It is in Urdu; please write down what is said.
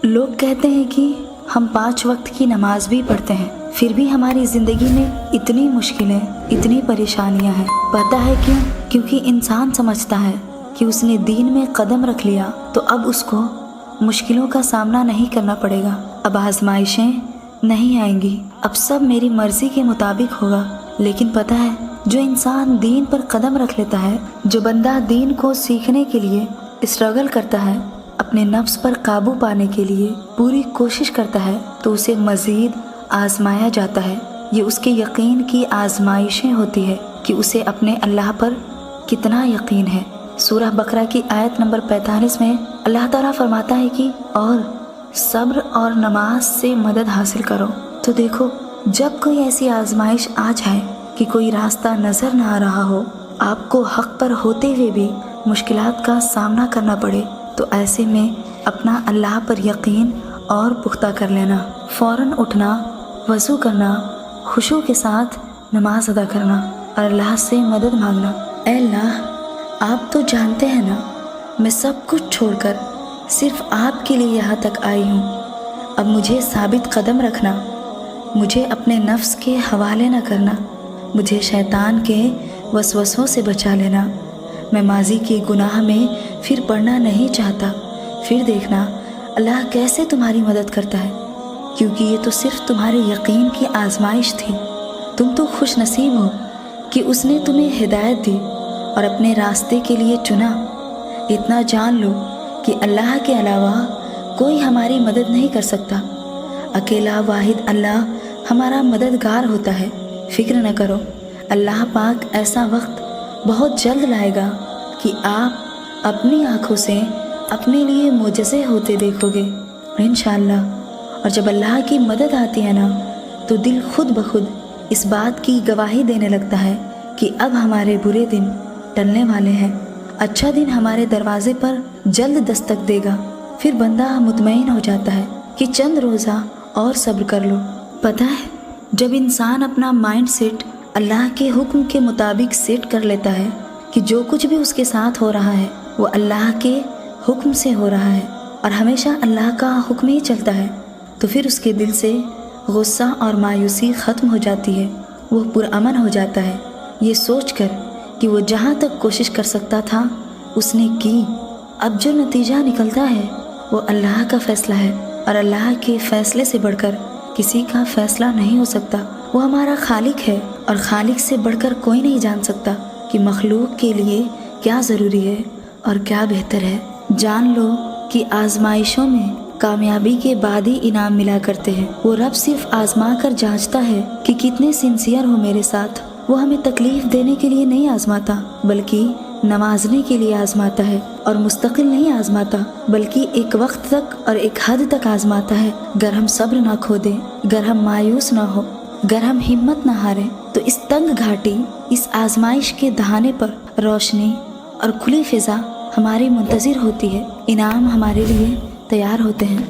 لوگ کہتے ہیں کہ ہم 5 وقت کی نماز بھی پڑھتے ہیں، پھر بھی ہماری زندگی میں اتنی مشکلیں، اتنی پریشانیاں ہیں۔ پتہ ہے کیوں؟ کیونکہ انسان سمجھتا ہے کہ اس نے دین میں قدم رکھ لیا تو اب اس کو مشکلوں کا سامنا نہیں کرنا پڑے گا، اب آزمائشیں نہیں آئیں گی، اب سب میری مرضی کے مطابق ہوگا۔ لیکن پتہ ہے، جو انسان دین پر قدم رکھ لیتا ہے، جو بندہ دین کو سیکھنے کے لیے اسٹرگل کرتا ہے، اپنے نفس پر قابو پانے کے لیے پوری کوشش کرتا ہے، تو اسے مزید آزمایا جاتا ہے۔ یہ اس کے یقین کی آزمائشیں ہوتی ہے کہ اسے اپنے اللہ پر کتنا یقین ہے۔ سورہ بقرہ کی آیت نمبر 45 میں اللہ تعالیٰ فرماتا ہے کہ اور صبر اور نماز سے مدد حاصل کرو۔ تو دیکھو، جب کوئی ایسی آزمائش آ جائے کہ کوئی راستہ نظر نہ آ رہا ہو، آپ کو حق پر ہوتے ہوئے بھی مشکلات کا سامنا کرنا پڑے، تو ایسے میں اپنا اللہ پر یقین اور پختہ کر لینا، فوراً اٹھنا، وضو کرنا، خشوع کے ساتھ نماز ادا کرنا اور اللہ سے مدد مانگنا۔ اے اللہ، آپ تو جانتے ہیں نا، میں سب کچھ چھوڑ کر صرف آپ کے لیے یہاں تک آئی ہوں۔ اب مجھے ثابت قدم رکھنا، مجھے اپنے نفس کے حوالے نہ کرنا، مجھے شیطان کے وسوسوں سے بچا لینا۔ میں ماضی کے گناہ میں پھر پڑنا نہیں چاہتا۔ پھر دیکھنا اللہ کیسے تمہاری مدد کرتا ہے، کیونکہ یہ تو صرف تمہارے یقین کی آزمائش تھی۔ تم تو خوش نصیب ہو کہ اس نے تمہیں ہدایت دی اور اپنے راستے کے لیے چنا۔ اتنا جان لو کہ اللہ کے علاوہ کوئی ہماری مدد نہیں کر سکتا، اکیلا واحد اللہ ہمارا مددگار ہوتا ہے۔ فکر نہ کرو، اللہ پاک ایسا وقت بہت جلد لائے گا کہ آپ اپنی آنکھوں سے اپنے لیے معجزے ہوتے دیکھو گے انشاءاللہ۔ اور جب اللہ کی مدد آتی ہے نا، تو دل خود بخود اس بات کی گواہی دینے لگتا ہے کہ اب ہمارے برے دن ٹلنے والے ہیں، اچھا دن ہمارے دروازے پر جلد دستک دے گا۔ پھر بندہ مطمئن ہو جاتا ہے کہ چند روزہ اور صبر کر لو۔ پتہ ہے، جب انسان اپنا مائنڈ سیٹ اللہ کے حکم کے مطابق سیٹ کر لیتا ہے کہ جو کچھ بھی اس کے ساتھ ہو رہا ہے وہ اللہ کے حکم سے ہو رہا ہے اور ہمیشہ اللہ کا حکم ہی چلتا ہے، تو پھر اس کے دل سے غصہ اور مایوسی ختم ہو جاتی ہے، وہ پرامن ہو جاتا ہے، یہ سوچ کر کہ وہ جہاں تک کوشش کر سکتا تھا اس نے کی۔ اب جو نتیجہ نکلتا ہے وہ اللہ کا فیصلہ ہے، اور اللہ کے فیصلے سے بڑھ کر کسی کا فیصلہ نہیں ہو سکتا۔ وہ ہمارا خالق ہے، اور خالق سے بڑھ کر کوئی نہیں جان سکتا کہ مخلوق کے لیے کیا ضروری ہے اور کیا بہتر ہے۔ جان لو کہ آزمائشوں میں کامیابی کے بعد ہی انعام ملا کرتے ہیں۔ وہ رب صرف آزما کر جانچتا ہے کہ کتنے سنسیئر ہو میرے ساتھ۔ وہ ہمیں تکلیف دینے کے لیے نہیں آزماتا، بلکہ نوازنے کے لیے آزماتا ہے، اور مستقل نہیں آزماتا بلکہ ایک وقت تک اور ایک حد تک آزماتا ہے۔ گر ہم صبر نہ کھو دیں، گر ہم مایوس نہ ہو، گر ہم ہمت نہ ہاریں، تو اس تنگ گھاٹی، اس آزمائش کے دہانے پر روشنی اور کھلی فضا ہماری منتظر ہوتی ہے، انعام ہمارے لیے تیار ہوتے ہیں۔